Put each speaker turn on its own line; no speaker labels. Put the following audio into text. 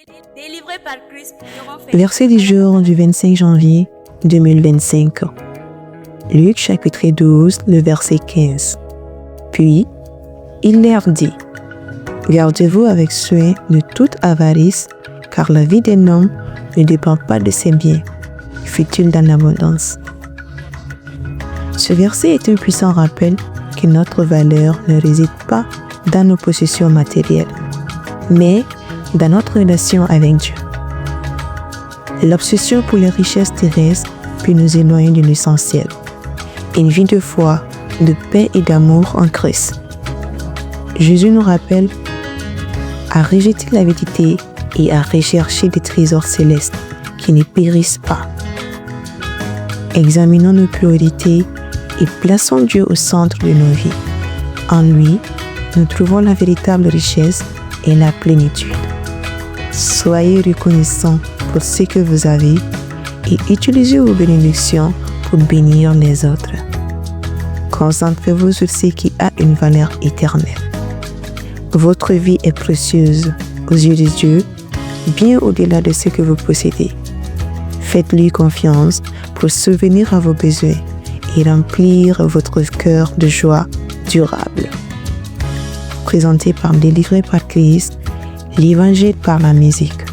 Délivré par Christ,
Verset du jour du 25 janvier 2025. Luc chapitre 12, le verset 15. Puis, il leur dit, « Gardez-vous avec soin de toute avarice, car la vie d'un homme ne dépend pas de ses biens, fut-il dans l'abondance. » Ce verset est un puissant rappel que notre valeur ne réside pas dans nos possessions matérielles, mais dans notre relation avec Dieu. L'obsession pour les richesses terrestres peut nous éloigner de l'essentiel. Une vie de foi, de paix et d'amour en Christ. Jésus nous rappelle à rejeter l'avidité et à rechercher des trésors célestes qui ne périssent pas. Examinons nos priorités et plaçons Dieu au centre de nos vies. En lui, nous trouvons la véritable richesse et la plénitude. Soyez reconnaissants pour ce que vous avez et utilisez vos bénédictions pour bénir les autres. Concentrez-vous sur ce qui a une valeur éternelle. Votre vie est précieuse aux yeux de Dieu, bien au-delà de ce que vous possédez. Faites-lui confiance pour subvenir à vos besoins et remplir votre cœur de joie durable. Présenté par Délivré par Christ, l'Évangile par la musique.